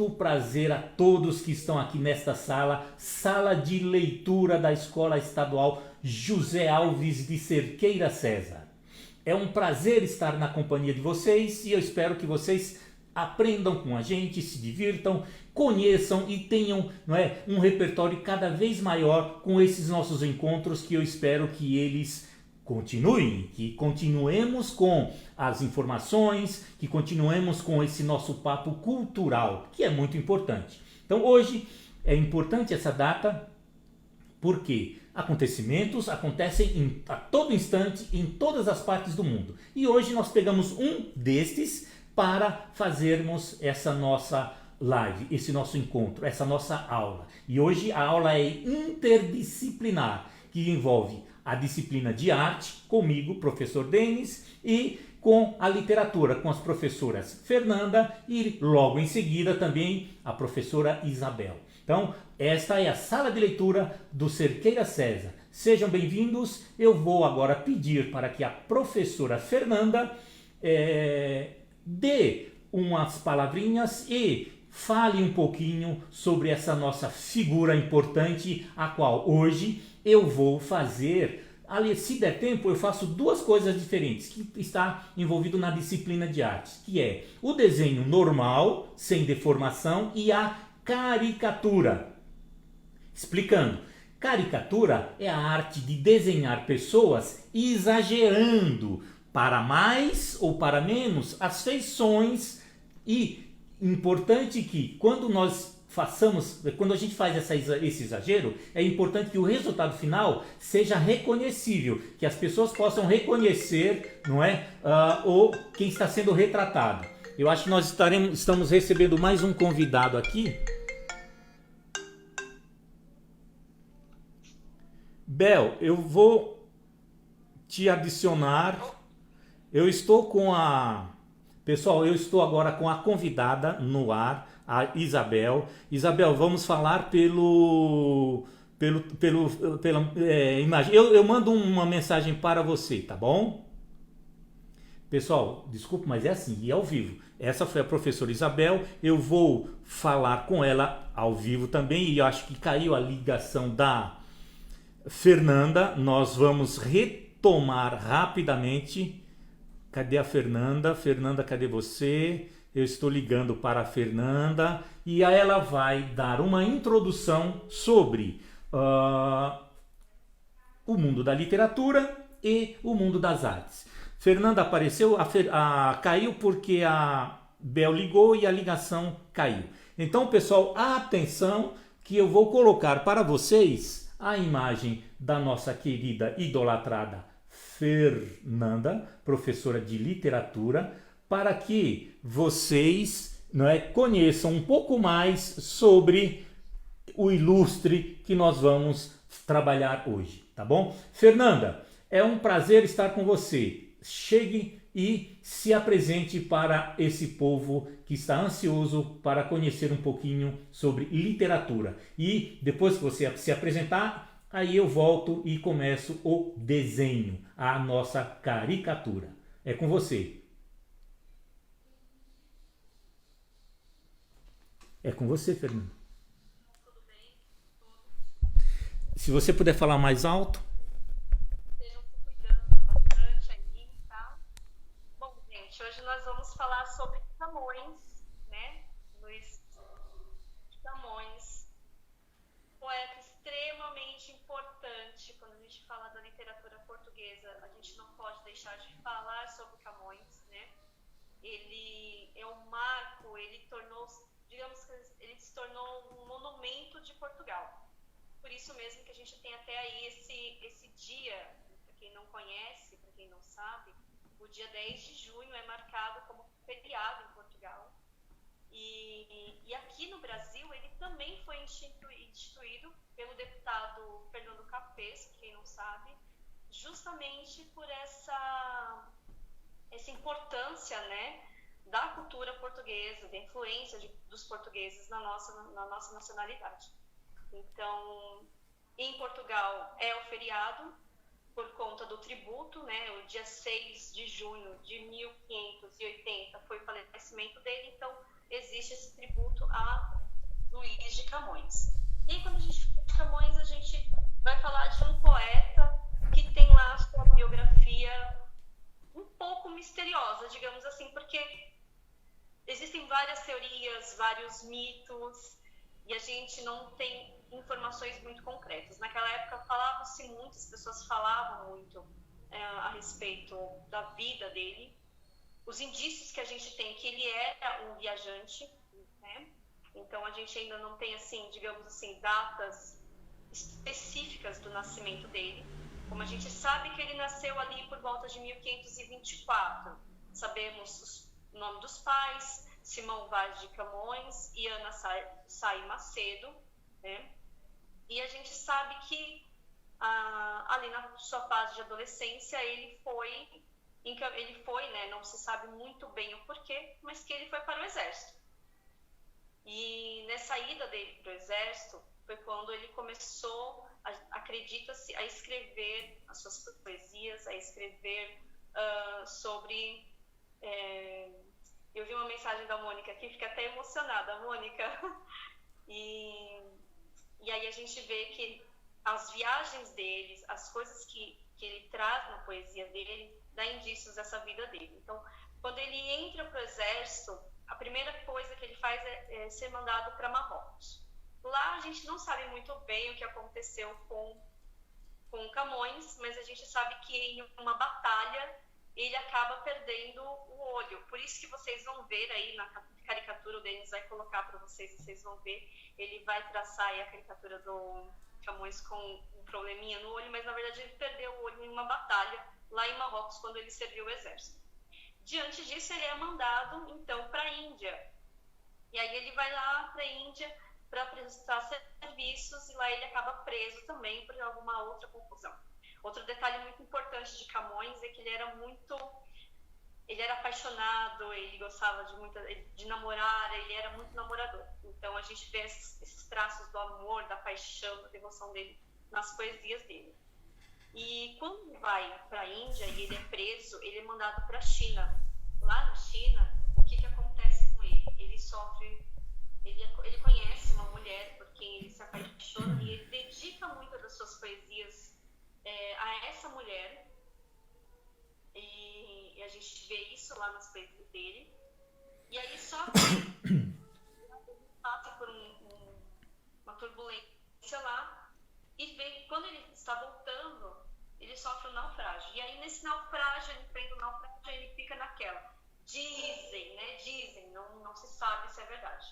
muito prazer a todos que estão aqui nesta sala de leitura da Escola Estadual José Alves de Cerqueira César. É um prazer estar na companhia de vocês e eu espero que vocês aprendam com a gente, se divirtam, conheçam e tenham, não é, um repertório cada vez maior com esses nossos encontros, que eu espero que eles continuem, que continuemos com as informações, que continuemos com esse nosso papo cultural, que é muito importante. Então hoje é importante essa data porque acontecimentos acontecem a todo instante em todas as partes do mundo. E hoje nós pegamos um destes para fazermos essa nossa live, esse nosso encontro, essa nossa aula. E hoje a aula é interdisciplinar, que envolve a disciplina de arte, comigo, professor Denis, e com a literatura, com as professoras Fernanda e logo em seguida também a professora Isabel. Então, esta é a sala de leitura do Cerqueira César. Sejam bem-vindos. Eu vou agora pedir para que a professora Fernanda dê umas palavrinhas e fale um pouquinho sobre essa nossa figura importante, a qual hoje eu vou fazer. Ali, se der tempo, eu faço duas coisas diferentes que está envolvido na disciplina de artes, que é o desenho normal, sem deformação, e a caricatura. Explicando, caricatura é a arte de desenhar pessoas exagerando para mais ou para menos as feições, e importante que quando a gente faz esse exagero, é importante que o resultado final seja reconhecível, que as pessoas possam reconhecer, não é, quem está sendo retratado. Eu acho que nós estamos recebendo mais um convidado aqui. Bel, eu vou te adicionar. Pessoal, eu estou agora com a convidada no ar, a Isabel. Isabel, vamos falar pela imagem. Eu mando uma mensagem para você, tá bom? Pessoal, desculpa, mas é assim, e ao vivo. Essa foi a professora Isabel. Eu vou falar com ela ao vivo também, e eu acho que caiu a ligação da Fernanda. Nós vamos retomar rapidamente. Cadê a Fernanda? Fernanda, cadê você? Eu estou ligando para a Fernanda e ela vai dar uma introdução sobre o mundo da literatura e o mundo das artes. Fernanda apareceu, caiu porque a Bel ligou e a ligação caiu. Então, pessoal, atenção que eu vou colocar para vocês a imagem da nossa querida idolatrada Fernanda, professora de literatura, para que vocês, não é, conheçam um pouco mais sobre o ilustre que nós vamos trabalhar hoje, tá bom? Fernanda, é um prazer estar com você. Chegue e se apresente para esse povo que está ansioso para conhecer um pouquinho sobre literatura. E depois que você se apresentar, aí eu volto e começo o desenho, a nossa caricatura. É com você. É com você, Fernanda. Tudo bem? Se você puder falar mais alto. Estejam se cuidando bastante aí, tá? Bom, gente, hoje nós vamos falar sobre Camões, né? Luiz Camões, poeta extremamente importante. Quando a gente fala da literatura portuguesa, a gente não pode deixar de falar sobre Camões, né? Ele é um marco, ele se tornou um monumento de Portugal. Por isso mesmo que a gente tem até aí esse dia, para quem não conhece, para quem não sabe, o dia 10 de junho é marcado como feriado em Portugal. E aqui no Brasil ele também foi instituído pelo deputado Fernando Capês, quem não sabe, justamente por essa importância, né, da cultura portuguesa, da influência dos portugueses na nossa nacionalidade. Então, em Portugal é o feriado por conta do tributo, né? O dia 6 de junho de 1580 foi o falecimento dele, então existe esse tributo a Luís de Camões. E aí, quando a gente fala de Camões, a gente vai falar de um poeta que tem lá a sua biografia um pouco misteriosa, digamos assim, porque existem várias teorias, vários mitos, e a gente não tem informações muito concretas. Naquela época falava-se muito, as pessoas falavam muito a respeito da vida dele. Os indícios que a gente tem que ele era um viajante, né? Então a gente ainda não tem, assim, digamos assim, datas específicas do nascimento dele. Como a gente sabe que ele nasceu ali por volta de 1524, sabemos o nome dos pais, Simão Vaz de Camões e Ana Say Macedo, né? E a gente sabe que ali na sua fase de adolescência ele foi, né, não se sabe muito bem o porquê, mas que ele foi para o exército. E nessa ida dele para o exército foi quando ele começou, acredita-se, a escrever as suas poesias, a escrever sobre... eu vi uma mensagem da Mônica aqui, fica até emocionada, Mônica. E aí a gente vê que as viagens deles, as coisas que ele traz na poesia dele, dá indícios dessa vida dele. Então, quando ele entra para o exército, a primeira coisa que ele faz é ser mandado para Marrocos. Lá a gente não sabe muito bem o que aconteceu com Camões, mas a gente sabe que em uma batalha ele acaba perdendo o olho. Por isso que vocês vão ver aí na caricatura, o Denis vai colocar para vocês vão ver, ele vai traçar aí a caricatura do Camões com um probleminha no olho, mas na verdade ele perdeu o olho em uma batalha lá em Marrocos, quando ele serviu o exército. Diante disso, ele é mandado, então, para a Índia. E aí ele vai lá para a Índia para prestar serviços, e lá ele acaba preso também por alguma outra confusão. Outro detalhe muito importante de Camões é que ele era apaixonado, ele gostava de namorar, ele era muito namorador. Então a gente vê esses traços do amor, da paixão, da devoção dele nas poesias dele. E quando ele vai para a Índia e ele é preso, ele é mandado para a China. Lá na China, o que acontece com ele? Ele conhece uma mulher por quem ele se apaixona, e ele dedica muitas das suas poesias a essa mulher. E a gente vê isso lá nas poesias dele. E aí só que ele passa por uma turbulência lá, e quando ele está voltando, ele sofre um naufrágio. E aí nesse naufrágio, ele prende o naufrágio, ele fica naquela. Dizem, não se sabe se é verdade,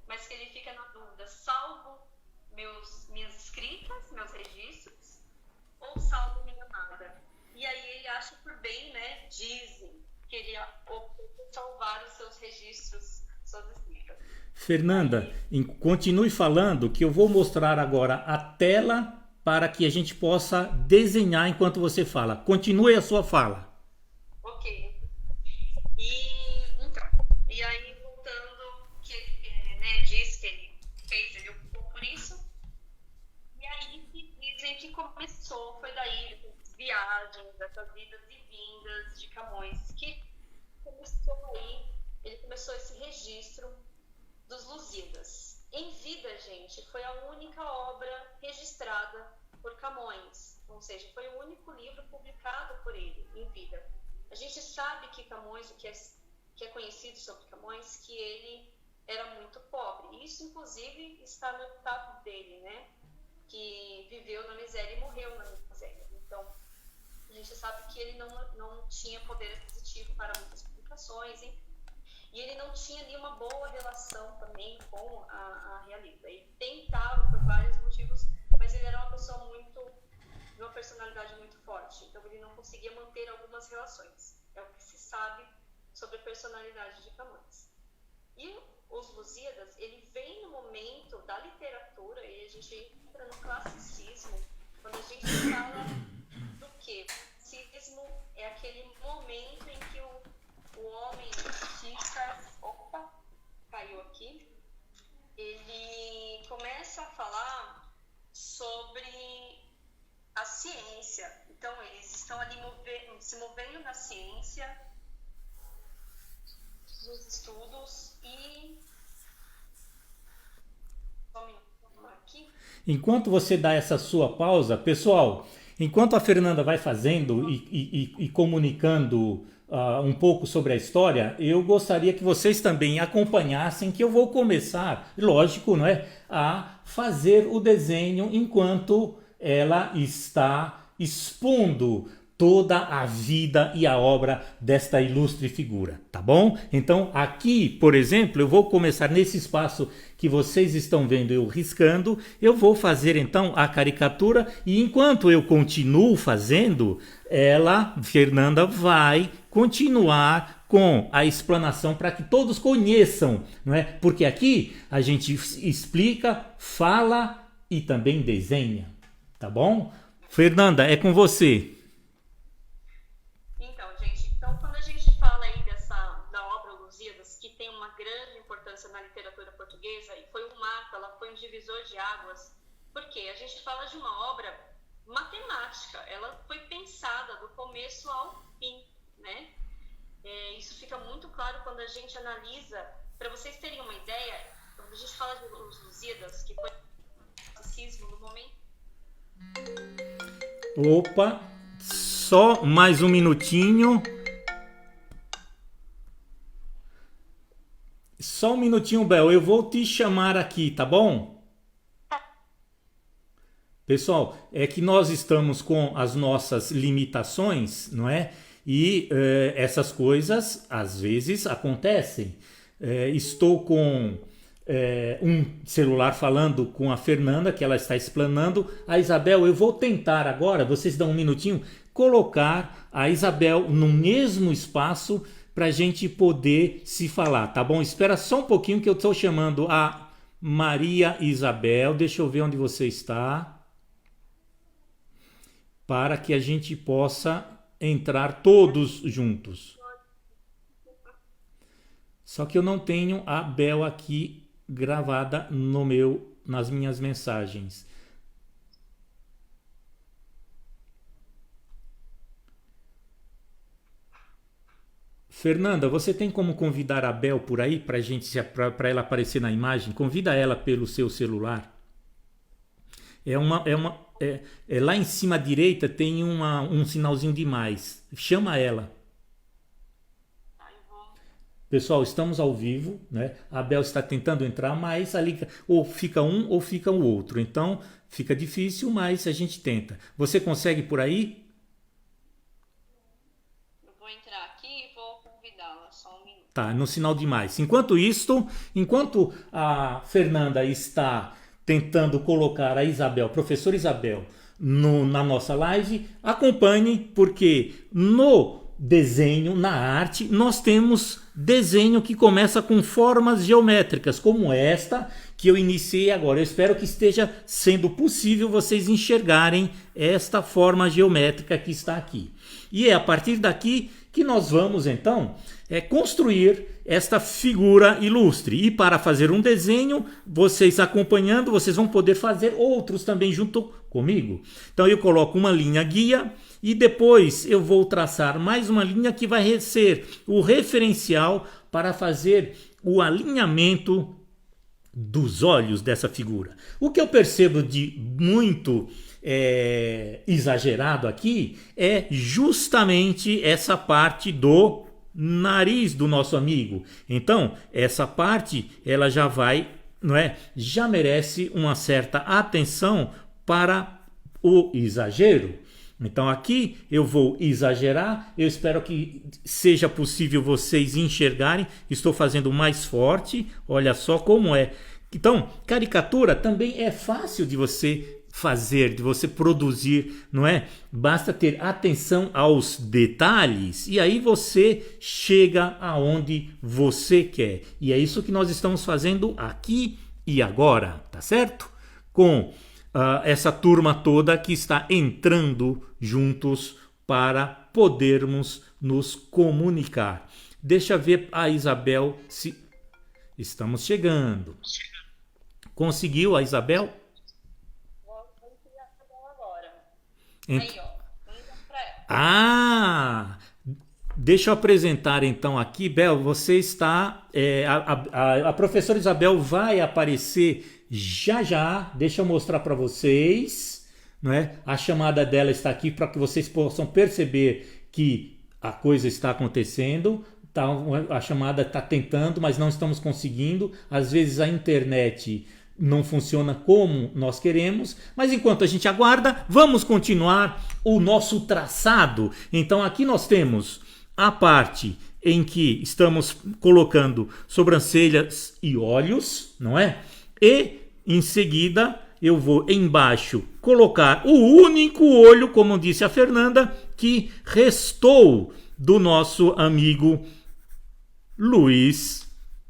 mas que ele fica na dúvida: salvo minhas escritas, meus registros, ou salvo minha amada? E aí ele acha por bem, né, dizem, que ele optou por salvar os seus registros, suas escritas. Fernanda, continue falando, que eu vou mostrar agora a tela para que a gente possa desenhar enquanto você fala. Continue a sua fala. Ok. E aí, voltando, que diz que ele optou por isso. E aí dizem que começou, foi daí, dessas viagens, dessas idas e vindas de Camões, que ele começou esse registro dos Lusíadas. Em vida, gente, foi a única obra registrada por Camões, ou seja, foi o único livro publicado por ele em vida. A gente sabe que Camões, o que é conhecido sobre Camões, que ele era muito pobre. Isso, inclusive, está no epitáfio dele, né? Que viveu na miséria e morreu na miséria. Então, a gente sabe que ele não tinha poder aquisitivo para muitas publicações, hein? E ele não tinha nenhuma boa relação também com a realeza. Ele tentava por vários motivos, mas ele era uma pessoa de uma personalidade muito forte. Então ele não conseguia manter algumas relações. É o que se sabe sobre a personalidade de Camões. E os Lusíadas, ele vem no momento da literatura, e a gente entra no classicismo, quando a gente fala do quê? O classicismo é aquele momento em que o homem fica... Opa, caiu aqui. Ele começa a falar sobre a ciência. Então, eles estão ali se movendo na ciência, nos estudos, e Só um minuto aqui. Enquanto você dá essa sua pausa, pessoal, enquanto a Fernanda vai fazendo e comunicando um pouco sobre a história, eu gostaria que vocês também acompanhassem, que eu vou começar, lógico, não é, a fazer o desenho enquanto ela está expondo toda a vida e a obra desta ilustre figura, tá bom? Então aqui, por exemplo, eu vou começar nesse espaço que vocês estão vendo eu riscando, eu vou fazer então a caricatura e enquanto eu continuo fazendo, Fernanda, vai continuar com a explanação para que todos conheçam, não é? Porque aqui a gente explica, fala e também desenha, tá bom? Fernanda, é com você. Então, gente, quando a gente fala aí da obra Lusíadas, que tem uma grande importância na literatura portuguesa, e foi um marco, ela foi um divisor de águas, porque a gente fala de uma obra matemática, ela foi pensada do começo ao fim, né? Isso fica muito claro quando a gente analisa, para vocês terem uma ideia, quando a gente fala de Lusíadas, que foi o classicismo no momento... Opa, só mais um minutinho. Só um minutinho, Bel. Eu vou te chamar aqui, tá bom? Pessoal, é que nós estamos com as nossas limitações, não é? E essas coisas às vezes acontecem. Estou com um celular falando com a Fernanda, que ela está explanando. A Isabel, eu vou tentar agora, vocês dão um minutinho, colocar a Isabel no mesmo espaço para a gente poder se falar, tá bom? Espera só um pouquinho que eu estou chamando a Maria Isabel, deixa eu ver onde você está, para que a gente possa entrar todos juntos. Só que eu não tenho a Bel aqui gravada nas minhas mensagens. Fernanda, você tem como convidar a Bel por aí para ela aparecer na imagem? Convida ela pelo seu celular. Lá em cima à direita tem um sinalzinho de mais. Chama ela. Pessoal, estamos ao vivo, né? A Bel está tentando entrar, mas ali ou fica um ou fica o outro. Então fica difícil, mas a gente tenta. Você consegue por aí? Eu vou entrar aqui e vou convidá-la, só um minuto. Tá, no sinal de mais. Enquanto a Fernanda está tentando colocar a Isabel, professora Isabel, na nossa live, acompanhe, porque no desenho, na arte, nós temos desenho que começa com formas geométricas, como esta que eu iniciei agora. Eu espero que esteja sendo possível vocês enxergarem esta forma geométrica que está aqui. E é a partir daqui que nós vamos, então, construir esta figura ilustre. E para fazer um desenho, vocês acompanhando, vocês vão poder fazer outros também junto comigo. Então eu coloco uma linha guia e depois eu vou traçar mais uma linha que vai ser o referencial para fazer o alinhamento dos olhos dessa figura. O que eu percebo de muito exagerado aqui é justamente essa parte do nariz do nosso amigo. Então, essa parte ela já vai, não é? Já merece uma certa atenção para o exagero. Então aqui eu vou exagerar, eu espero que seja possível vocês enxergarem, estou fazendo mais forte, olha só como é. Então, caricatura também é fácil de você fazer, de você produzir, não é? Basta ter atenção aos detalhes e aí você chega aonde você quer. E é isso que nós estamos fazendo aqui e agora, tá certo? Com essa turma toda que está entrando juntos para podermos nos comunicar. Deixa eu ver a Isabel se estamos chegando. Conseguiu a Isabel? Vou ensinar a agora. Aí, ó. Ah! Deixa eu apresentar então aqui, Bel, você está... a professora Isabel vai aparecer já já, deixa eu mostrar para vocês, não é? A chamada dela está aqui para que vocês possam perceber que a coisa está acontecendo. Tá, a chamada está tentando, mas não estamos conseguindo. Às vezes a internet não funciona como nós queremos, mas enquanto a gente aguarda, vamos continuar o nosso traçado. Então aqui nós temos a parte em que estamos colocando sobrancelhas e olhos, não é? E em seguida eu vou embaixo colocar o único olho, como disse a Fernanda, que restou do nosso amigo Luiz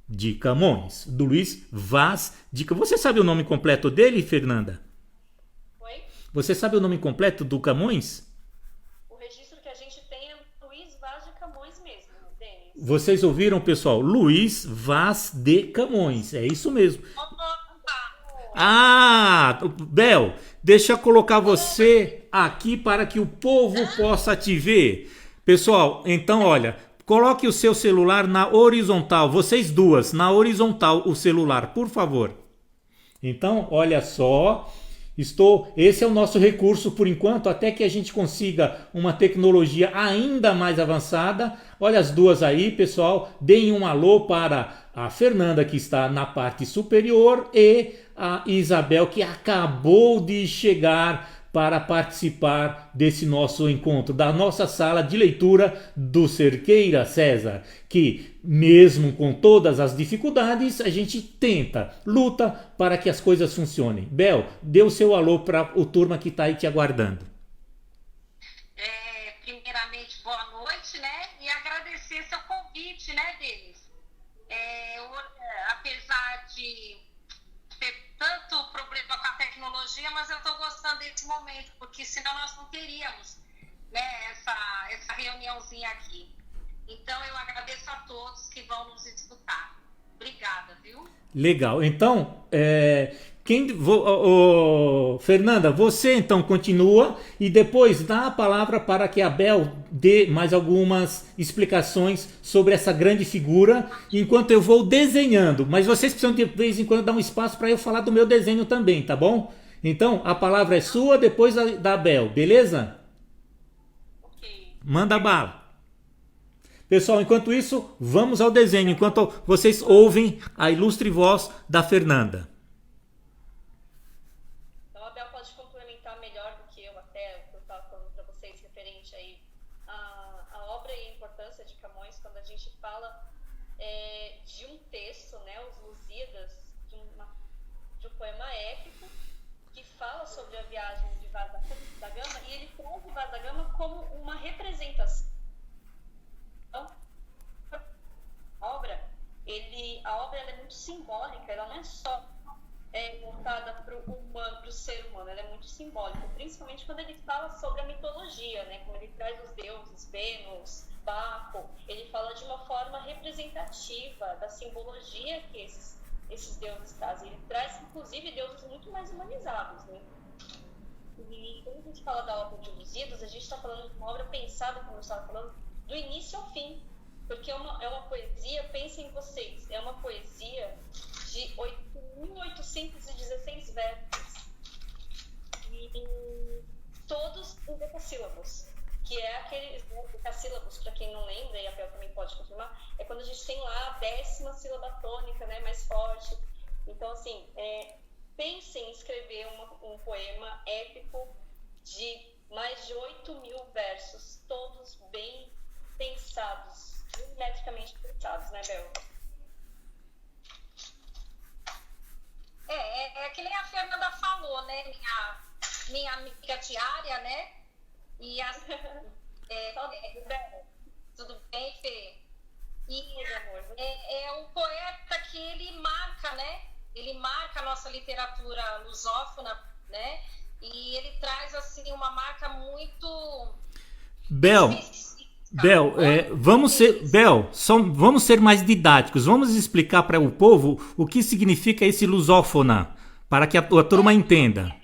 de Camões, do Luiz Vaz de Camões. Você sabe o nome completo dele, Fernanda? Oi? Você sabe o nome completo do Camões? O registro que a gente tem é Luiz Vaz de Camões mesmo, Denis. Vocês ouviram, pessoal? Luiz Vaz de Camões, é isso mesmo. Ah, Bel, deixa eu colocar você aqui para que o povo possa te ver. Pessoal, então olha, coloque o seu celular na horizontal, vocês duas, na horizontal o celular, por favor. Então, olha só, esse é o nosso recurso por enquanto, até que a gente consiga uma tecnologia ainda mais avançada. Olha as duas aí, pessoal, deem um alô para a Fernanda, que está na parte superior, e a Isabel, que acabou de chegar para participar desse nosso encontro, da nossa sala de leitura do Cerqueira César, que mesmo com todas as dificuldades, a gente tenta, luta para que as coisas funcionem. Bel, dê o seu alô para o turma que está aí te aguardando. Primeiramente, boa noite, né? E agradecer seu convite, né, Denis? Apesar de ter tanto problema com a tecnologia, mas eu estou gostando desse momento, porque senão nós não teríamos, né, essa reuniãozinha aqui. Então eu agradeço a todos que vão nos escutar. Obrigada, viu? Legal. Então, Fernanda, você então continua e depois dá a palavra para que a Bel dê mais algumas explicações sobre essa grande figura, enquanto eu vou desenhando. Mas vocês precisam de vez em quando dar um espaço para eu falar do meu desenho também, tá bom? Então, a palavra é sua, depois da Bel, beleza? Ok. Manda bala. Pessoal, enquanto isso, vamos ao desenho, enquanto vocês ouvem a ilustre voz da Fernanda. Então a Bel pode complementar melhor do que eu até o que eu estava falando para vocês referente aí à obra e a importância de Camões quando a gente fala de um texto, né, os Lusíadas, de um poema épico que fala sobre a viagem de Vaz da Gama, e ele traz o Vaz da Gama como uma representação. A obra ela é muito simbólica, ela não é só voltada para o ser humano, ela é muito simbólica, principalmente quando ele fala sobre a mitologia, né? Como ele traz os deuses, Vênus, Baco, ele fala de uma forma representativa da simbologia que esses deuses trazem. Ele traz, inclusive, deuses muito mais humanizados, né? E quando a gente fala da obra de Lusíadas, a gente está falando de uma obra pensada, como eu estava falando, do início ao fim. Porque é uma poesia, pensem em vocês, é uma poesia de 8.816 versos. E todos em decassílabos. Que é aqueles decassílabos, para quem não lembra, e a Bel também pode confirmar, é quando a gente tem lá a 10ª sílaba tônica, né, mais forte. Então, assim, pensem em escrever um poema épico de mais de 8.000 versos, todos bem pensados, milimetricamente pensados, né, Bel? É que nem a Fernanda falou, né, minha amiga diária, né? E tudo bem, Fê? E é um poeta que ele marca, né? Ele marca a nossa literatura lusófona, né? E ele traz, assim, uma marca muito... Bel, vamos ser mais didáticos. Vamos explicar para o povo o que significa esse lusófona, para que a turma entenda.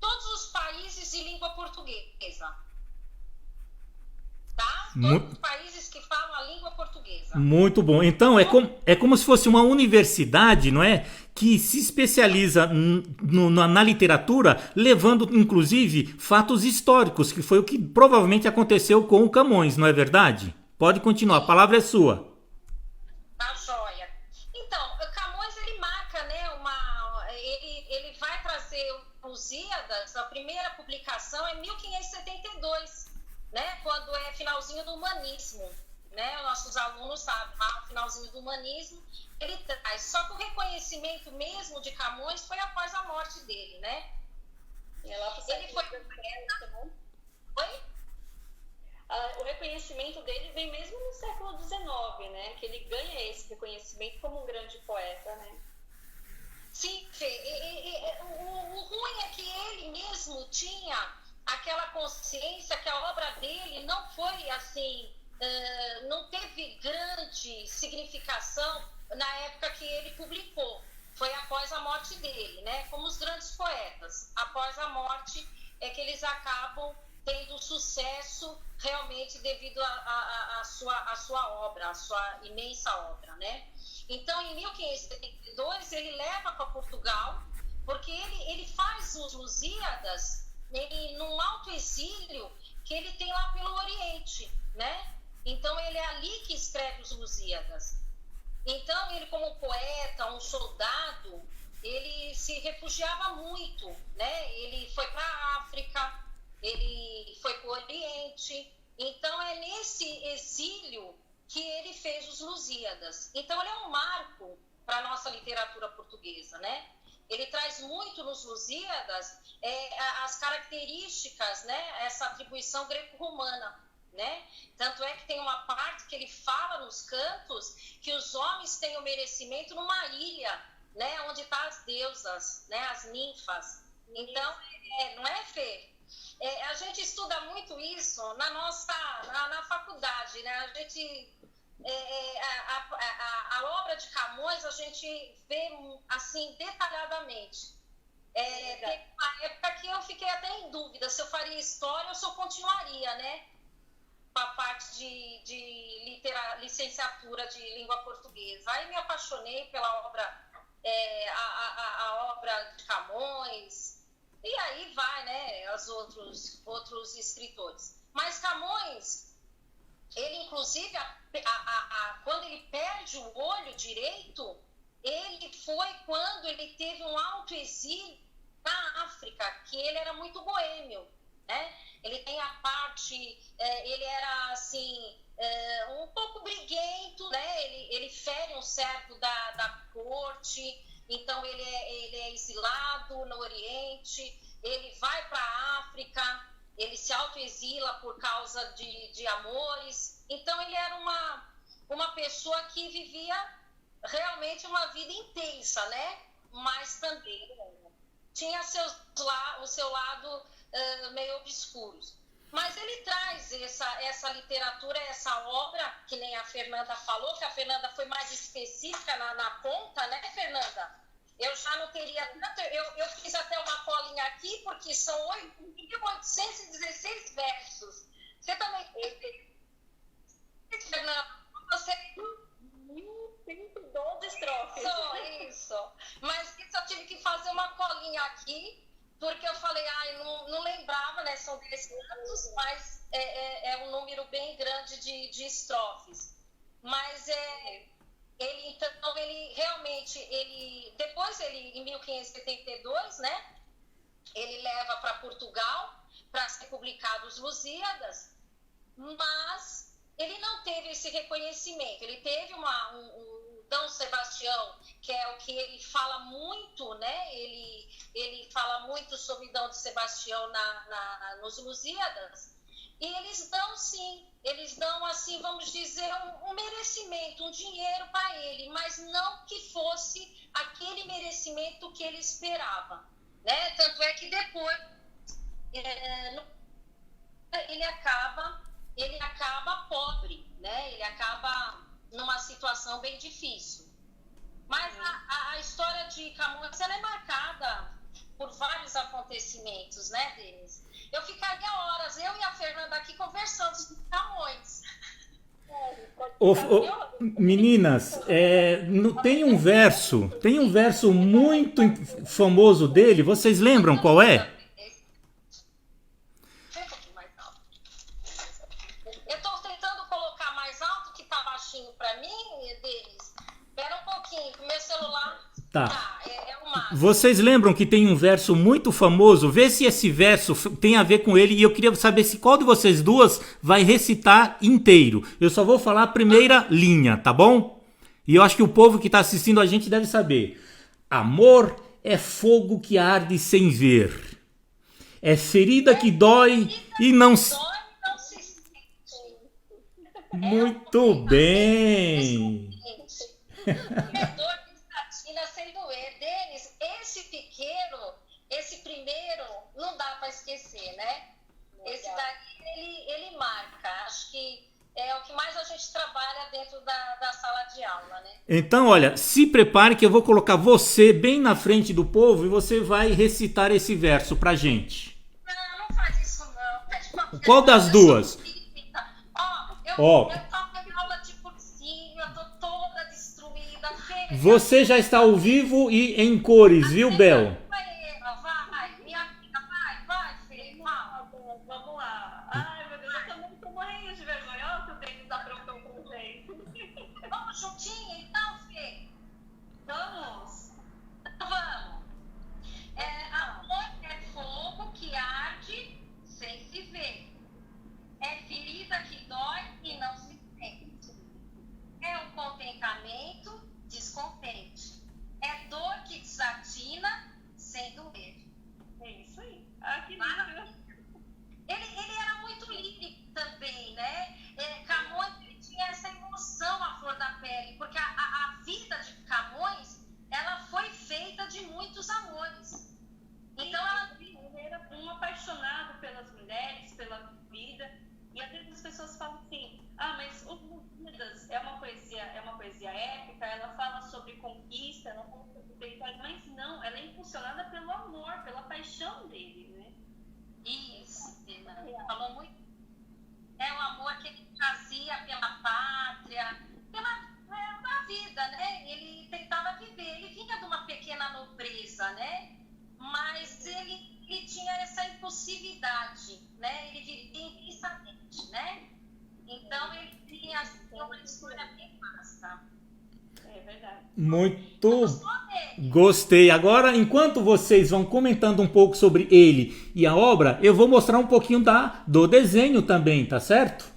Todos os países de língua portuguesa, tá? Todos os países Muito bom. Então, é como se fosse uma universidade, não é? Que se especializa na literatura, levando, inclusive, fatos históricos, que foi o que provavelmente aconteceu com o Camões, não é verdade? Pode continuar, a palavra é sua. Tá joia. Então, Camões, ele marca, né, ele vai trazer Lusíadas, a primeira publicação é 1572, né, quando é finalzinho do humanismo, né, nossos alunos sabem, o finalzinho do humanismo, ele traz, só que o reconhecimento mesmo de Camões foi após a morte dele, né? Ele foi... Oi? O reconhecimento dele vem mesmo no século XIX, né? Que ele ganha esse reconhecimento como um grande poeta, né? Sim, Fê. O ruim é que ele mesmo tinha aquela consciência que a obra dele não foi assim, não teve grande significação na época que ele publicou. Foi após a morte dele, né? Como os grandes poetas. Após a morte é que eles acabam tendo sucesso realmente devido à sua obra, à sua imensa obra, né? Então, em 1572, ele leva para Portugal, porque ele faz os Lusíadas num alto exílio que ele tem lá pelo Oriente, né? Então, ele é ali que escreve os Lusíadas. Então, ele como poeta, um soldado, ele se refugiava muito, né? Ele foi para a África, ele foi para o Oriente. Então, é nesse exílio que ele fez os Lusíadas. Então, ele é um marco para a nossa literatura portuguesa, né? Ele traz muito nos Lusíadas as características, né? Essa atribuição greco-romana, né? Tanto é que tem uma parte que ele fala nos cantos que os homens têm o merecimento numa ilha, né? Onde estão as deusas, né? As ninfas. Então, não é, Fê? A gente estuda muito isso na faculdade, né? A gente a obra de Camões a gente vê assim detalhadamente. Teve uma época que eu fiquei até em dúvida se eu faria história ou se eu continuaria, né? Com a parte de licenciatura de língua portuguesa. Aí me apaixonei pela obra, a obra de Camões. E aí vai, né, os outros escritores. Mas Camões, ele inclusive, quando ele perde o olho direito, ele foi quando ele teve um alto exílio na África, que ele era muito boêmio, né? Ele tem a parte, ele era assim, um pouco briguento, né? Ele fere um servo da corte. Então, ele é exilado no Oriente, ele vai para a África, ele se autoexila por causa de amores. Então, ele era uma pessoa que vivia realmente uma vida intensa, né? Mas também tinha o seu lado meio obscuros. Mas ele traz essa literatura, essa obra, que nem a Fernanda falou, que a Fernanda foi mais específica na ponta, né, Fernanda? Eu já não teria tanto, eu fiz até uma colinha aqui, porque são 8.816 versos. Você também teve, Fernanda? Você... 1.112 estrofes. Isso. Mas isso eu tive que fazer uma colinha aqui, porque eu falei, não lembrava, né? São 10 tantos, mas é um número bem grande de estrofes. Mas então, ele realmente, depois em 1572, né? Ele leva para Portugal para ser publicado os Lusíadas, mas ele não teve esse reconhecimento. Ele teve um Dom Sebastião, que é o que ele fala muito, né? Ele fala muito sobre Dom Sebastião nos Lusíadas. E eles dão assim, vamos dizer, um merecimento, um dinheiro para ele, mas não que fosse aquele merecimento que ele esperava, né? Tanto é que depois ele acaba pobre, né? Ele acaba numa situação bem difícil. Mas a história de Camões, ela é marcada por vários acontecimentos, né, Denis? Eu ficaria horas, eu e a Fernanda aqui conversando sobre Camões. Meninas, tem um verso muito famoso dele, vocês lembram qual é? Eu estou tentando colocar mais alto, que tá baixinho para mim, Denis. Espera um pouquinho, que meu celular... Tá. É o máximo. Vocês lembram que tem um verso muito famoso? Vê se esse verso tem a ver com ele. E eu queria saber se qual de vocês duas vai recitar inteiro. Eu só vou falar a primeira linha, tá bom? E eu acho que o povo que está assistindo a gente deve saber. Amor é fogo que arde sem ver. É ferida que dói e não se... Muito bem. Sem doer. Denis, esse primeiro, não dá para esquecer, né? Esse daí, ele marca. Acho que é o que mais a gente trabalha dentro da sala de aula, né? Então, olha, se prepare que eu vou colocar você bem na frente do povo e você vai recitar esse verso pra gente. Não faz isso não. Qual das duas? Eu tava em aula de cursinho, eu tô toda destruída. Você já está ao vivo e em cores, viu, Bel? Vai, minha amiga, vai, Fê, Vamos lá. Ai, meu Deus, eu também tô morrendo de vergonha. Olha o que o Denis aprontou com vocês. Vamos juntinho, então, Fê? Vamos. Vamos. Amor é fogo que arde sem se ver. É ferida que dói e não se sente. É um contentamento descontente. É dor que desatina sem doer. É isso aí. Ah, que lindo. Ele era muito lírico também, né? Camões, ele tinha essa emoção à flor da pele, porque a vida de Camões, ela foi feita de muitos amores. Então, ele era um apaixonado pelas mulheres, pela vida. E às vezes as pessoas falam assim, mas Os Lusíadas é uma poesia épica, ela fala sobre conquista, ela fala sobre território, mas não, ela é impulsionada pelo amor, pela paixão dele, né? Isso, falou muito. É o amor que ele trazia pela pátria, pela vida, né? Ele tentava viver, ele vinha de uma pequena nobreza, né? Mas ele tinha essa impulsividade, né? Ele vivia intensamente, né? Então ele tinha uma história bem massa. É verdade. Muito gostei. Agora, enquanto vocês vão comentando um pouco sobre ele e a obra, eu vou mostrar um pouquinho do desenho também, tá certo?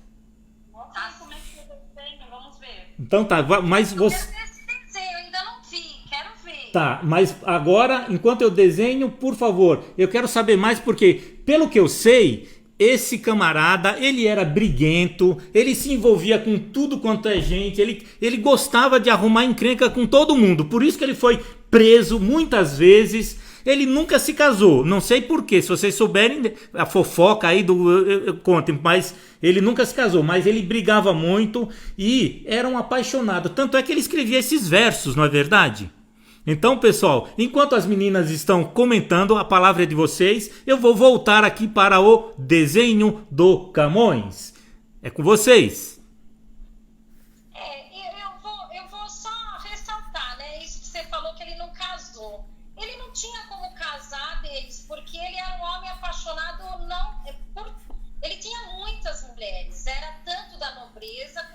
Nossa, como é que é o desenho? Vamos ver. Então tá, mas você... Esse desenho eu ainda não vi, quero ver. Tá, mas agora, enquanto eu desenho, por favor, eu quero saber mais porque, pelo que eu sei, esse camarada, ele era briguento, ele se envolvia com tudo quanto é gente, ele gostava de arrumar encrenca com todo mundo, por isso que ele foi preso muitas vezes, ele nunca se casou, não sei porquê, se vocês souberem a fofoca aí, contem, mas ele nunca se casou, mas ele brigava muito e era um apaixonado, tanto é que ele escrevia esses versos, não é verdade? Então, pessoal, enquanto as meninas estão comentando, a palavra é de vocês, eu vou voltar aqui para o desenho do Camões. É com vocês. Eu vou só ressaltar, né? Isso que você falou que ele não casou. Ele não tinha como casar deles, porque ele era um homem apaixonado, ele tinha muitas mulheres, era tanto da nobreza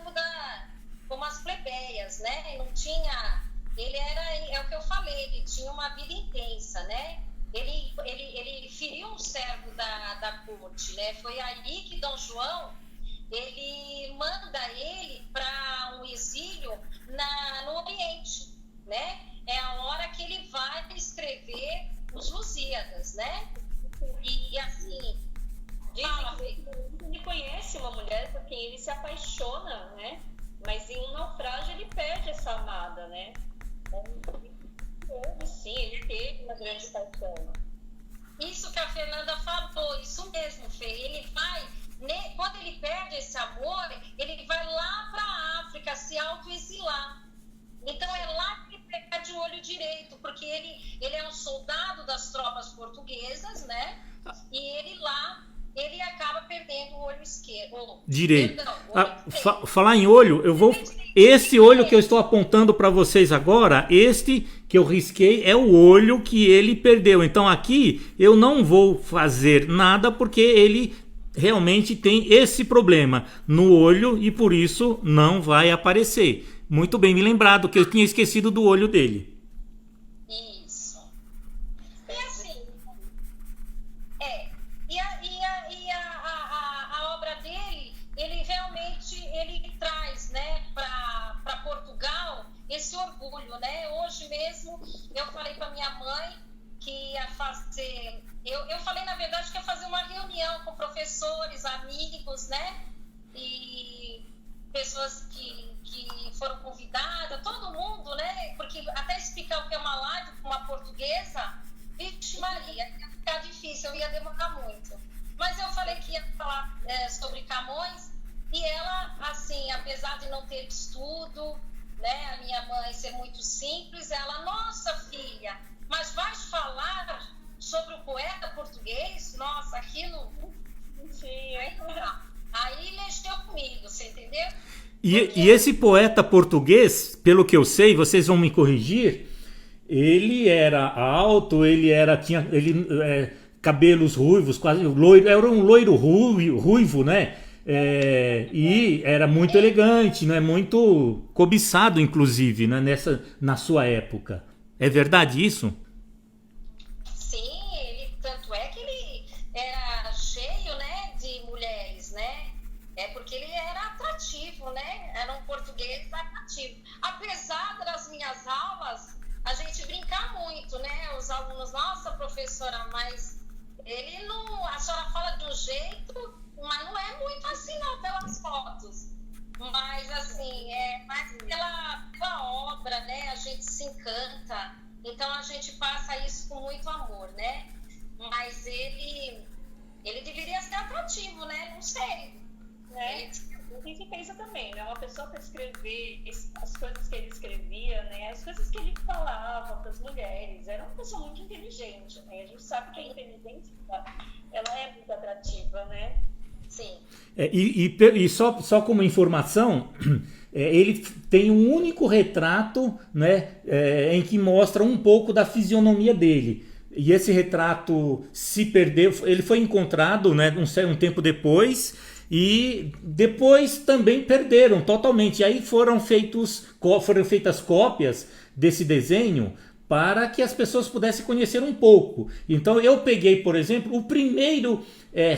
como as plebeias, né? Não tinha... é o que eu falei, ele tinha uma vida intensa, né? Ele feriu um servo da corte, né? Foi aí que Dom João, ele manda ele para um exílio no Oriente, né? É a hora que ele vai escrever os Lusíadas, né? E assim... Ele conhece uma mulher por quem ele se apaixona, né? Mas em um naufrágio ele perde essa amada, né? Sim, ele teve uma grande paixão. Isso que a Fernanda falou, isso mesmo, Fê. Ele vai, né, quando ele perde esse amor, ele vai lá para a África se autoexilar. Então é lá que ele perde o olho direito, porque ele é um soldado das tropas portuguesas, né? E ele lá ele acaba perdendo o olho esquerdo. Direito. Perdão, o olho direito. Falar em olho, eu vou. Esse olho que eu estou apontando para vocês agora, este que eu risquei é o olho que ele perdeu. Então aqui eu não vou fazer nada porque ele realmente tem esse problema no olho e por isso não vai aparecer. Muito bem me lembrado que eu tinha esquecido do olho dele. Isso. E assim, a obra dele, ele realmente ele traz, né, para Portugal esse orgulho, né? Hoje mesmo eu falei para minha mãe que ia fazer, eu falei na verdade que ia fazer uma reunião com professores, amigos, né? E pessoas que foram convidadas, todo mundo, né? Porque até explicar o que é uma live com uma portuguesa, vixe Maria, ia ficar difícil, eu ia demorar muito. Mas eu falei que ia falar sobre Camões e ela, assim, apesar de não ter estudo, né? A minha mãe ser muito simples, ela, nossa filha, mas vais falar sobre o poeta português? Nossa, aquilo... Sim, aí mexeu comigo, você entendeu? E esse poeta português, pelo que eu sei, vocês vão me corrigir, ele era alto, tinha cabelos ruivos, quase loiro, era um loiro ruivo, né? E era muito elegante, né? Muito cobiçado, inclusive, né? Na sua época. É verdade isso? Sim, tanto é que ele era cheio, né, de mulheres, né? É porque ele era atrativo, né? Era um português atrativo. Apesar das minhas aulas, a gente brincar muito, né? Os alunos, nossa, professora, mas ele não... A senhora fala de um jeito, mas não é muito assim, não, pelas fotos. Mas, assim, mais pela obra, né? A gente se encanta. Então, a gente passa isso com muito amor, né? Mas ele deveria ser atrativo, né? Não sei. Né? A gente pensa também, né? Uma pessoa para escrever as coisas que ele escrevia, né? As coisas que ele falava para as mulheres, era uma pessoa muito inteligente, né? A gente sabe que a inteligência, ela é muito atrativa, né? Sim. E só como informação, ele tem um único retrato, né, em que mostra um pouco da fisionomia dele. E esse retrato se perdeu, ele foi encontrado, né, um tempo depois, e depois também perderam totalmente. E aí foram feitas cópias desse desenho para que as pessoas pudessem conhecer um pouco. Então eu peguei, por exemplo, o primeiro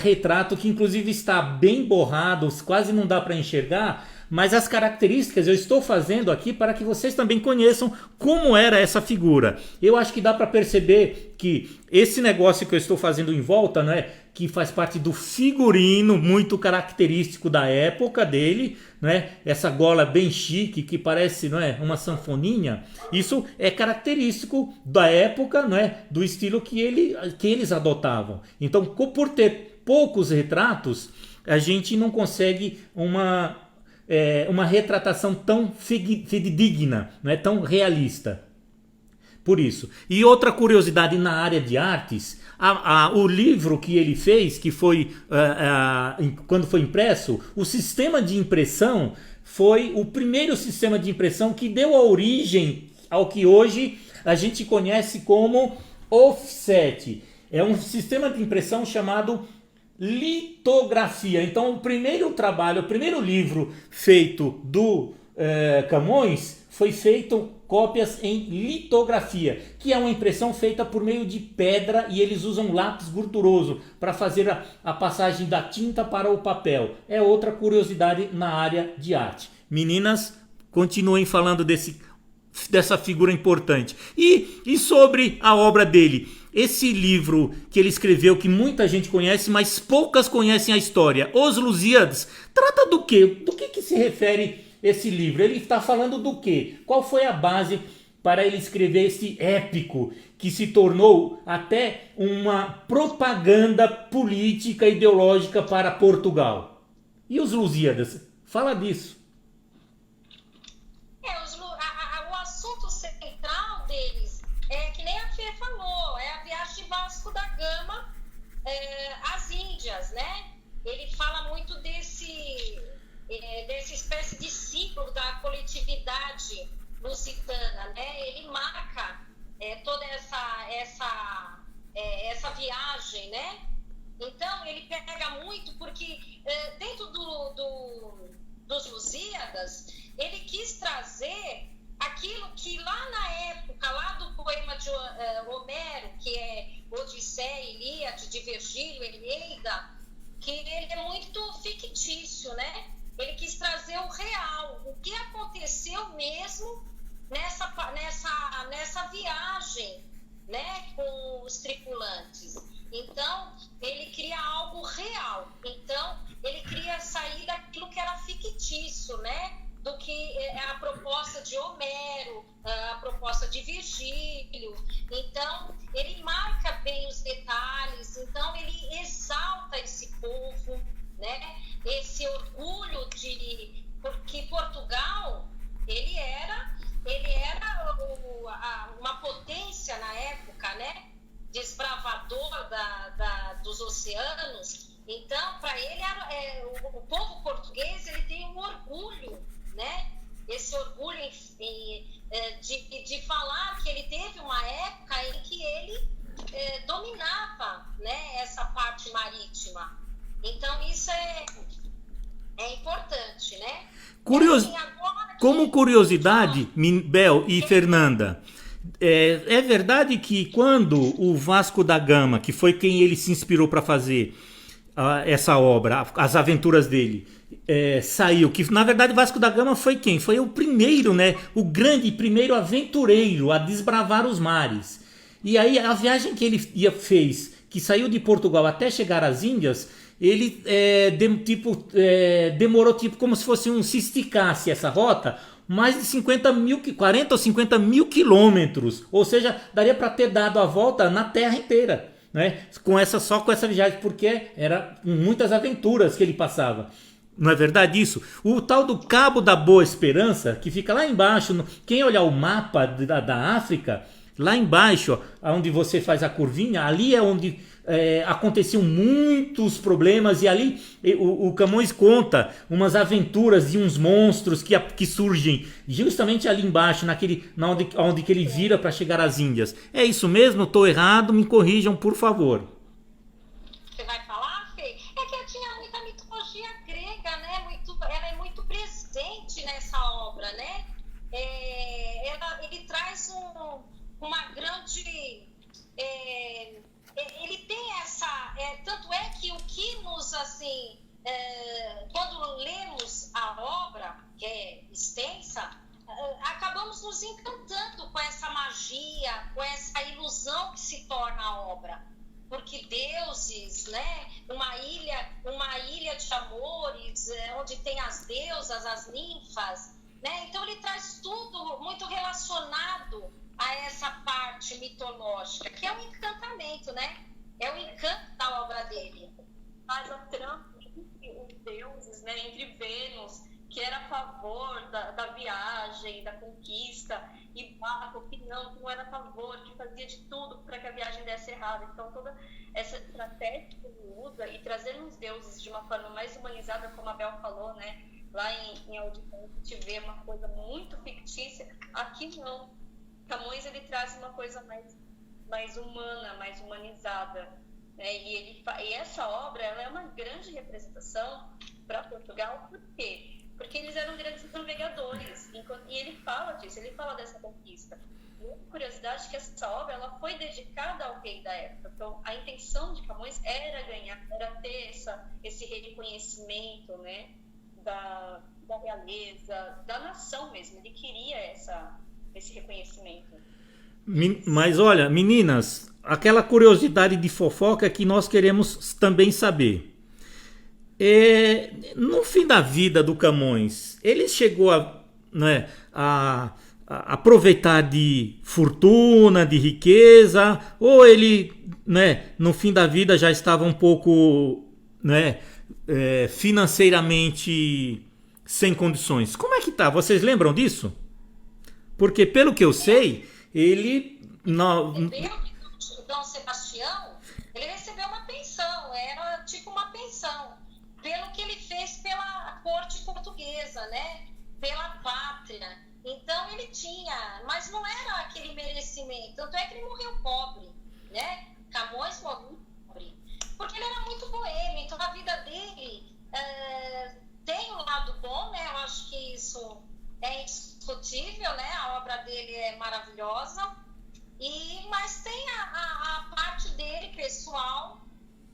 retrato, que inclusive está bem borrado, quase não dá para enxergar, mas as características eu estou fazendo aqui para que vocês também conheçam como era essa figura. Eu acho que dá para perceber que esse negócio que eu estou fazendo em volta, né, que faz parte do figurino muito característico da época dele, né, essa gola bem chique que parece, não é, uma sanfoninha, isso é característico da época, não é, do estilo que eles adotavam. Então, por ter poucos retratos, a gente não consegue uma retratação tão fidedigna, não é, tão realista. Por isso. E outra curiosidade na área de artes, o livro que ele fez, que foi quando foi impresso, o sistema de impressão foi o primeiro sistema de impressão que deu a origem ao que hoje a gente conhece como offset. É um sistema de impressão chamado litografia. Então o primeiro livro feito do Camões foi feito cópias em litografia, que é uma impressão feita por meio de pedra, e eles usam lápis gorduroso para fazer a passagem da tinta para o papel. É outra curiosidade na área de arte. Meninas, continuem falando dessa figura importante. E sobre a obra dele, esse livro que ele escreveu, que muita gente conhece, mas poucas conhecem a história, Os Lusíadas, trata do quê? Do que se refere esse livro? Ele está falando do quê? Qual foi a base para ele escrever esse épico que se tornou até uma propaganda política ideológica para Portugal? E os Lusíadas? Fala disso. O assunto central deles é que nem a Fê falou, é a viagem de Vasco da Gama às Índias. Lusíadas, né? Ele fala muito dessa espécie de ciclo da coletividade lusitana, né? Ele marca toda essa viagem, né? Então, ele pega muito porque dentro dos Lusíadas, ele quis trazer aquilo que lá na época, lá do poema de Homero, que é Odisseia, Ilíade, de Virgílio, Eneida, que ele é muito fictício, né? Ele quis trazer o real, o que aconteceu mesmo nessa viagem, né, com os tripulantes. Então, ele cria algo real. Então, ele queria sair daquilo que era fictício, né? Do que é a proposta de Homero, a proposta de Virgílio. Então, ele marca bem os detalhes, então ele exalta esse povo, né? Esse orgulho porque Portugal, ele era uma potência na época, né? Desbravador dos oceanos. Então, para ele, o povo português, ele tem um orgulho, né? Esse orgulho de falar que ele teve uma época em que ele dominava, né, essa parte marítima. Então, isso é importante, né? Como curiosidade, Bel e Fernanda, é verdade que quando o Vasco da Gama, que foi quem ele se inspirou para fazer essa obra, as aventuras dele, saiu, que na verdade Vasco da Gama foi quem? Foi o primeiro, né? O grande primeiro aventureiro a desbravar os mares. E aí a viagem que ele fez, que saiu de Portugal até chegar às Índias, ele demorou como se fosse se esticasse essa rota, mais de 40 ou 50 mil quilômetros. Ou seja, daria para ter dado a volta na Terra inteira, né? Só com essa viagem, porque era muitas aventuras que ele passava. Não é verdade isso? O tal do Cabo da Boa Esperança, que fica lá embaixo, quem olhar o mapa da África, lá embaixo, onde você faz a curvinha, ali é onde aconteciam muitos problemas, e ali o Camões conta umas aventuras de uns monstros que surgem justamente ali embaixo, onde que ele vira para chegar às Índias. É isso mesmo? Estou errado? Me corrijam, por favor. Você vai falar, Fê? É que tinha muita mitologia grega, né? Ela é muito presente nessa obra, né? Ele traz uma grande... ele tem tanto é que o que nos, assim, quando lemos a obra, que é extensa, acabamos nos encantando com essa magia, com essa ilusão que se torna a obra. Porque deuses, né? Uma ilha de amores, onde tem as deusas, as ninfas, né? Então ele traz tudo muito relacionado a essa parte mitológica, que é um encantamento, né? É o encanto da obra dele. Faz a trama entre os deuses, né? Entre Vênus, que era a favor da viagem, da conquista, e Baco, que não era a favor, que fazia de tudo para que a viagem desse errado. Então, toda essa estratégia que ele usa e trazendo os deuses de uma forma mais humanizada, como a Bel falou, né? Lá em Odisseia, a gente vê uma coisa muito fictícia. Aqui não. Camões, ele traz uma coisa mais humana, mais humanizada, né? E essa obra, ela é uma grande representação para Portugal. Por quê? Porque eles eram grandes navegadores, e ele fala disso, ele fala dessa conquista. E uma curiosidade é que essa obra, ela foi dedicada ao rei da época. Então, a intenção de Camões era ter esse reconhecimento, né, da realeza, da nação mesmo. Ele queria esse reconhecimento. Mas olha, meninas, aquela curiosidade de fofoca que nós queremos também saber. No fim da vida do Camões, ele chegou a aproveitar de fortuna, de riqueza, ou ele, né, no fim da vida já estava um pouco, né, financeiramente sem condições? Como é que tá? Vocês lembram disso? Porque pelo que eu sei, ele... Dom Sebastião, ele recebeu uma pensão, era tipo uma pelo que ele fez pela corte portuguesa, né? Pela pátria. Então ele tinha, mas não era aquele merecimento, tanto é que ele morreu pobre, né? Camões morreu pobre, porque ele era muito boêmio, então a vida dele tem um lado bom, né? Eu acho que isso é indiscutível, né? A obra dele é maravilhosa, mas tem a parte dele pessoal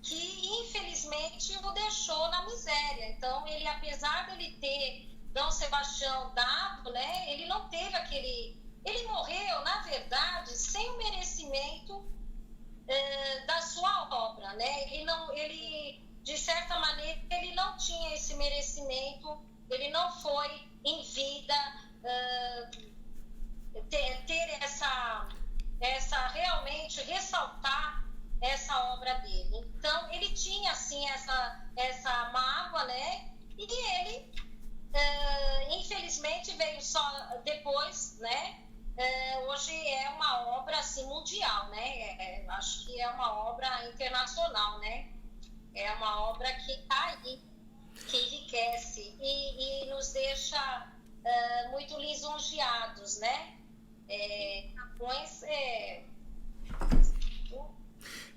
que infelizmente o deixou na miséria. Então ele, apesar dele ter Dom Sebastião dado, né? Ele não teve ele morreu, na verdade, sem o merecimento da sua obra, né? Ele, de certa maneira, ele não tinha esse merecimento, ele não foi em vida ter realmente ressaltar essa obra dele. Então ele tinha assim essa mágoa, né? E ele infelizmente veio só depois, né? Hoje é uma obra assim mundial, né? Acho que é uma obra internacional, né? É uma obra que está aí, que enriquece e nos deixa muito lisonjeados, né? Camões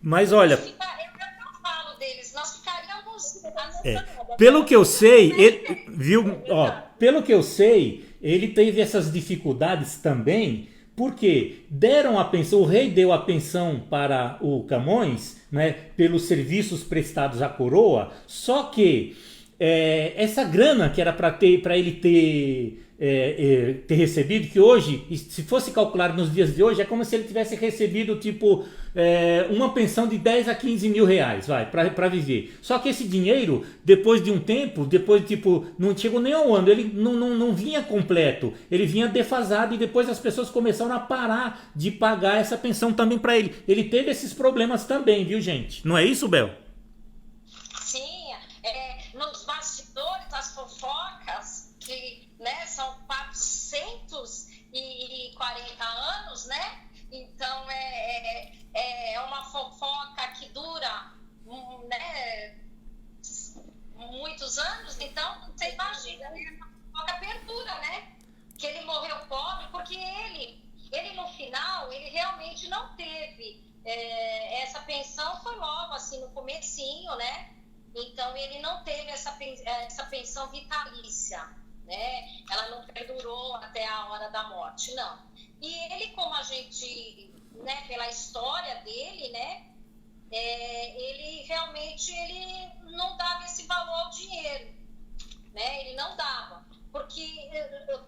Mas olha, eu não falo deles, nós ficaríamos pelo que eu sei, ele, viu, ó, pelo que eu sei, ele teve essas dificuldades também, porque deram a pensão, o rei deu a pensão para o Camões, né, pelos serviços prestados à coroa, só que essa grana que era para ele ter recebido, que hoje, se fosse calcular nos dias de hoje, é como se ele tivesse recebido tipo uma pensão de 10 a 15 mil reais, para viver. Só que esse dinheiro, depois de um tempo, não chegou nem ao ano, ele não vinha completo, ele vinha defasado, e depois as pessoas começaram a parar de pagar essa pensão também para ele. Ele teve esses problemas também, viu, gente? Não é isso, Bel? Sim, nos bastidores, as fofocas, que, né, são 440 anos, né? Então é uma fofoca que dura, né, muitos anos. Então você imagina, a fofoca perdura, né? Que ele morreu pobre, porque ele no final, ele realmente não teve essa pensão, foi logo assim no comecinho, né? Então ele não teve essa pensão vitalícia, né? Ela não perdurou até a hora da morte, não. E ele, como a gente, né, pela história dele, né, ele realmente não dava esse valor ao dinheiro, né? Ele não dava, porque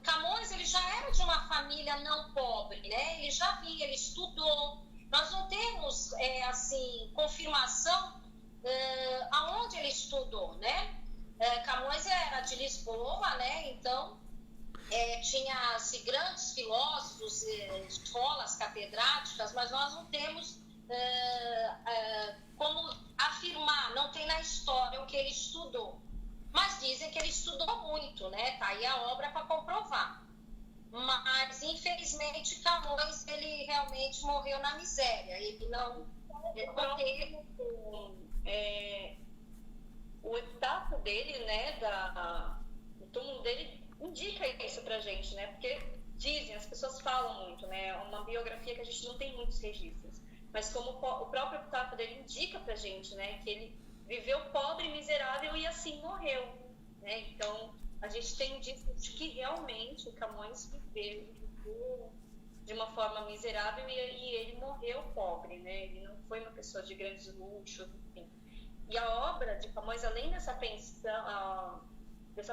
Camões, ele já era de uma família não pobre, né? Ele já via, ele estudou. Nós não temos assim confirmação aonde ele estudou, né? Camões era de Lisboa, né? Então tinha-se grandes filósofos, escolas catedráticas, mas nós não temos como afirmar, não tem na história o que ele estudou. Mas dizem que ele estudou muito, né? Tá aí a obra para comprovar. Mas, infelizmente, Camões, ele realmente morreu na miséria. Ele não teve... O epitáfio dele, né, o túmulo dele indica isso pra gente, né? Porque dizem, as pessoas falam muito, né? É uma biografia que a gente não tem muitos registros. Mas como o próprio epitáfio dele indica pra gente, né, que ele viveu pobre, miserável e assim morreu, né? Então, a gente tem indícios de que realmente o Camões viveu de uma forma miserável e ele morreu pobre, né? Ele não foi uma pessoa de grandes luxos, enfim. E a obra de Camões, além dessa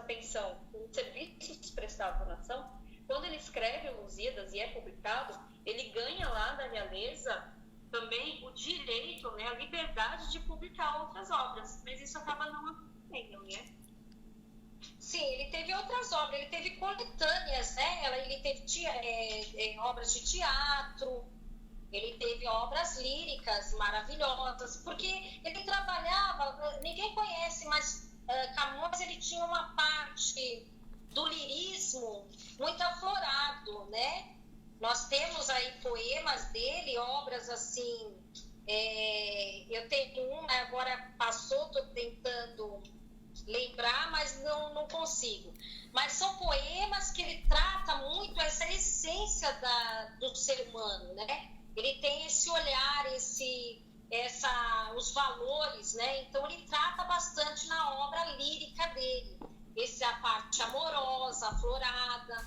pensão por serviços prestados à nação, quando ele escreve o Lusíadas e é publicado, ele ganha lá da realeza também o direito, né, a liberdade de publicar outras obras, mas isso acaba não acontecendo, né? Sim, ele teve outras obras, ele teve coletâneas, né? Ele teve obras de teatro, ele teve obras líricas maravilhosas, porque ele trabalhava, ninguém conhece, mas Camões, ele tinha uma parte do lirismo muito aflorado, né? Nós temos aí poemas dele, obras assim, eu tenho uma, agora passou, estou tentando lembrar, mas não consigo. Mas são poemas que ele trata muito essa essência do ser humano, né? Ele tem esse olhar, os valores, né? Então ele trata bastante na obra lírica dele. Essa é a parte amorosa, aflorada,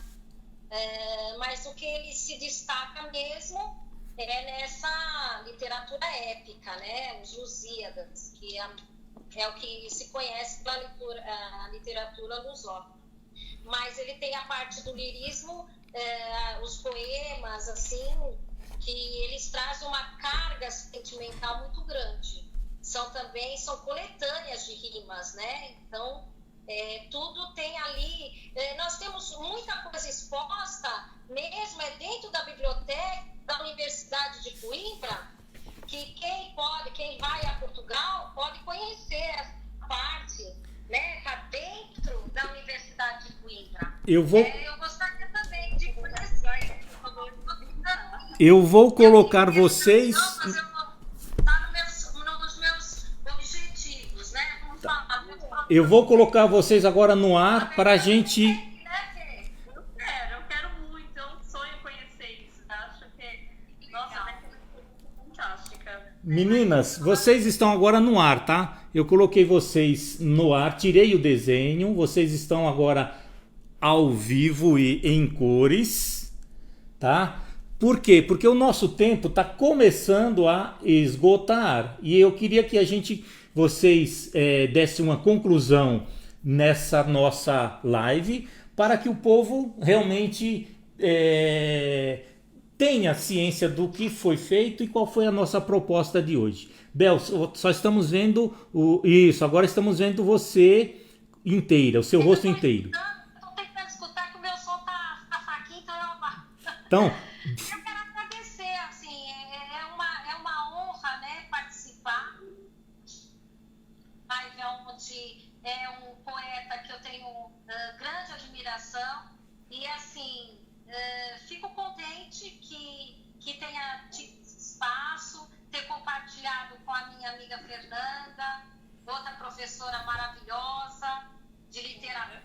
mas o que ele se destaca mesmo é nessa literatura épica, né? Os Lusíadas, que é o que se conhece pela literatura lusófona. Mas ele tem a parte do lirismo, os poemas, assim, que eles trazem uma carga sentimental muito grande. São coletâneas de rimas, né? Então, tudo tem ali... nós temos muita coisa exposta, mesmo dentro da biblioteca da Universidade de Coimbra, que quem vai a Portugal pode conhecer essa parte, né? Está dentro da Universidade de Coimbra. Eu gostaria também de conhecer. Eu vou colocar vocês... Está nos meus objetivos, né? Vamos falar. Eu vou colocar vocês agora no ar para a gente... Eu quero muito, é um sonho conhecer isso. Acho que, nossa, é fantástica. Meninas, vocês estão agora no ar, tá? Eu coloquei vocês no ar, tirei o desenho, vocês estão agora ao vivo e em cores, tá? Por quê? Porque o nosso tempo está começando a esgotar e eu queria que vocês dessem uma conclusão nessa nossa live para que o povo realmente tenha ciência do que foi feito e qual foi a nossa proposta de hoje. Bel, só estamos vendo isso, agora estamos vendo você inteira, o seu rosto inteiro. Estou tentando escutar que o meu som tá fraquinho, Então, eu quero agradecer, assim, é uma honra, né, participar. Live onde é um poeta que eu tenho grande admiração e, assim, fico contente que tenha tido esse espaço, ter compartilhado com a minha amiga Fernanda, outra professora maravilhosa de literatura,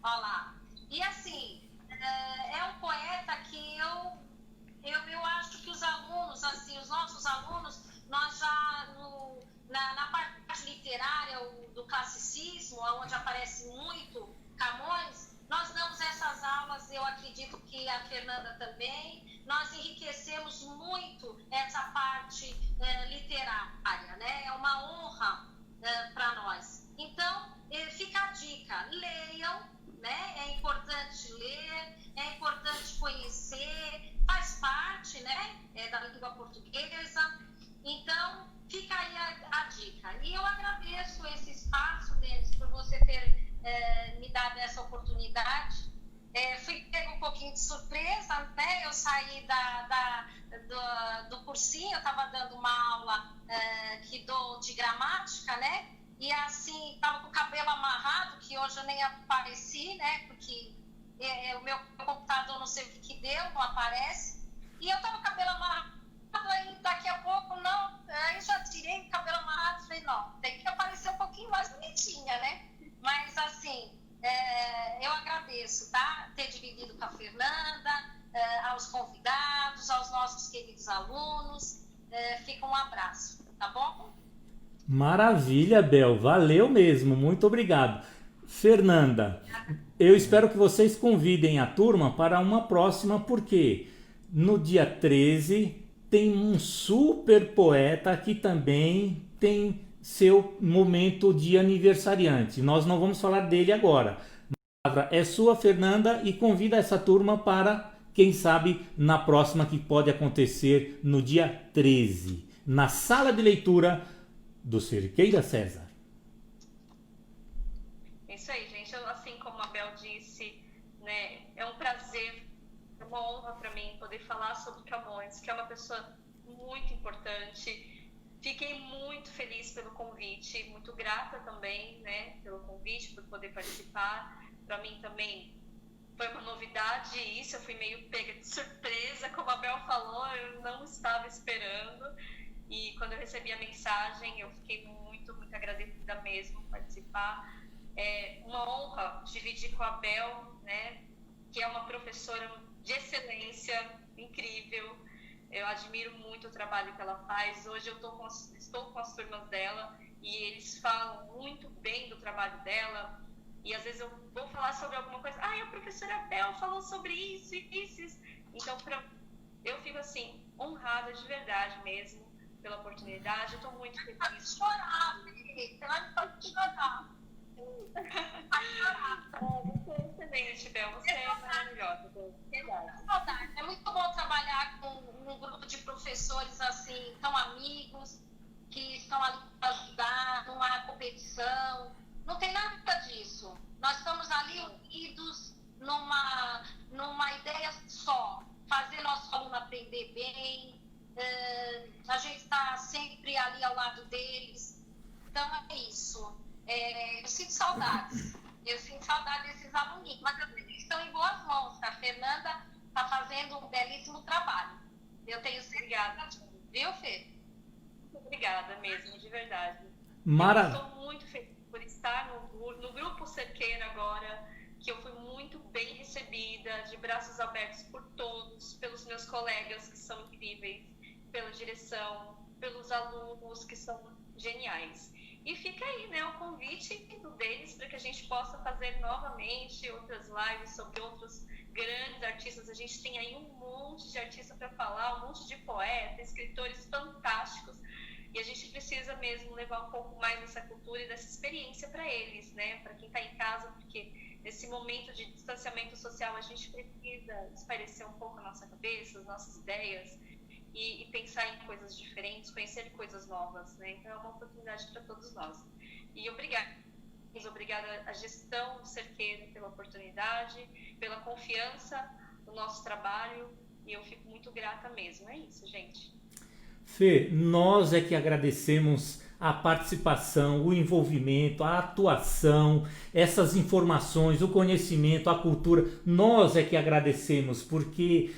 olha lá. E, assim, é um poeta que eu acho que os alunos, assim, os nossos alunos, nós já, na parte literária do classicismo, onde aparece muito Camões, nós damos essas aulas, eu acredito que a Fernanda também, nós enriquecemos muito essa parte literária, né? É uma honra para nós. Então, fica a dica, leiam, né? É importante ler, é importante conhecer, faz parte, né? Da língua portuguesa. Então, fica aí a dica. E eu agradeço esse espaço, Denis, por você ter me dado essa oportunidade. Fui pego um pouquinho de surpresa, né? Eu saí do cursinho, eu estava dando uma aula que dou de gramática, né? E assim, estava com o cabelo amarrado, que hoje eu nem apareci, né? Porque o meu computador não sei o que deu, não aparece. E eu estava com o cabelo amarrado, aí daqui a pouco, não, aí já tirei o cabelo amarrado, falei, não, tem que aparecer um pouquinho mais bonitinha, né? Mas assim, eu agradeço, tá? Ter dividido com a Fernanda, aos convidados, aos nossos queridos alunos. Fica um abraço, tá bom? Maravilha, Bel, valeu mesmo, muito obrigado. Fernanda, eu espero que vocês convidem a turma para uma próxima, porque no dia 13 tem um super poeta que também tem seu momento de aniversariante. Nós não vamos falar dele agora. A palavra é sua, Fernanda, e convida essa turma para, quem sabe, na próxima, que pode acontecer no dia 13, na sala de leitura do Cerqueira César. Isso aí, gente. Assim como a Bel disse, né, é um prazer, é uma honra para mim poder falar sobre Camões, que é uma pessoa muito importante. Fiquei muito feliz pelo convite, muito grata também, né, pelo convite, por poder participar. Para mim também foi uma novidade isso, eu fui meio pega de surpresa, como a Bel falou, eu não estava esperando. E quando eu recebi a mensagem, eu fiquei muito, muito agradecida mesmo por participar. É uma honra dividir com a Bel, né, que é uma professora de excelência, incrível. Eu admiro muito o trabalho que ela faz. Hoje eu estou com as turmas dela e eles falam muito bem do trabalho dela. E às vezes eu vou falar sobre alguma coisa. A professora Bel falou sobre isso e isso. Então, eu fico assim, honrada de verdade mesmo pela oportunidade. Eu estou muito feliz. Pode chorar, Felipe. Ela não pode chorar. Pode chorar. Você é excelente, Bel. Você é maravilhosa. Saudade. É muito bom trabalhar com um grupo de professores assim, tão amigos, que estão ali para ajudar, não há competição, não tem nada disso. Nós estamos ali unidos numa ideia só, fazer nosso aluno aprender bem, a gente está sempre ali ao lado deles. Então é isso. Eu sinto saudades. Eu sinto saudade desses aluninhos, mas eu sei que estão em boas mãos. A Fernanda está fazendo um belíssimo trabalho. Eu tenho certeza, viu, Fê? Muito obrigada mesmo, de verdade. Maravilha. Estou muito feliz por estar no Grupo Cerqueira agora, que eu fui muito bem recebida, de braços abertos por todos, pelos meus colegas que são incríveis, pela direção, pelos alunos que são geniais. E fica aí, né, o convite deles para que a gente possa fazer novamente outras lives sobre outros grandes artistas. A gente tem aí um monte de artistas para falar, um monte de poetas, escritores fantásticos. E a gente precisa mesmo levar um pouco mais dessa cultura e dessa experiência para eles, né, para quem está em casa, porque nesse momento de distanciamento social a gente precisa espairecer um pouco a nossa cabeça, as nossas ideias, e pensar em coisas diferentes, conhecer coisas novas, né? Então é uma oportunidade para todos nós. E obrigada à gestão do Cerqueira pela oportunidade, pela confiança no nosso trabalho, e eu fico muito grata mesmo. É isso, gente. Fê, nós é que agradecemos a participação, o envolvimento, a atuação, essas informações, o conhecimento, a cultura. Nós é que agradecemos, porque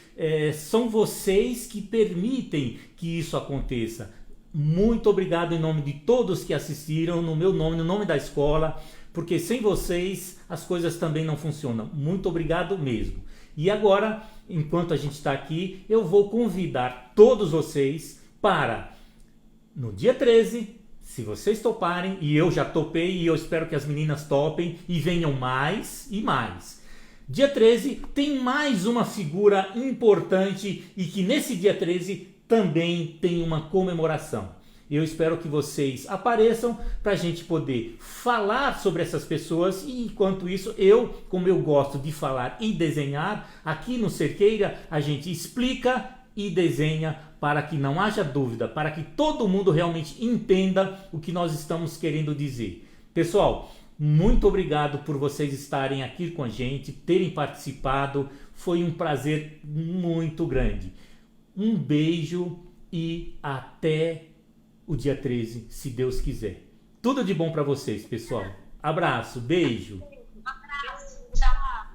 são vocês que permitem que isso aconteça. Muito obrigado em nome de todos que assistiram, no meu nome, no nome da escola, porque sem vocês as coisas também não funcionam. Muito obrigado mesmo. E agora, enquanto a gente está aqui, eu vou convidar todos vocês para, no dia 13, se vocês toparem, e eu já topei, e eu espero que as meninas topem e venham mais e mais. Dia 13 tem mais uma figura importante e que nesse dia 13 também tem uma comemoração. Eu espero que vocês apareçam para a gente poder falar sobre essas pessoas e enquanto isso, como eu gosto de falar e desenhar, aqui no Cerqueira a gente explica e desenha para que não haja dúvida, para que todo mundo realmente entenda o que nós estamos querendo dizer. Pessoal, muito obrigado por vocês estarem aqui com a gente, terem participado, foi um prazer muito grande. Um beijo e até o dia 13, se Deus quiser. Tudo de bom para vocês, pessoal. Abraço, beijo.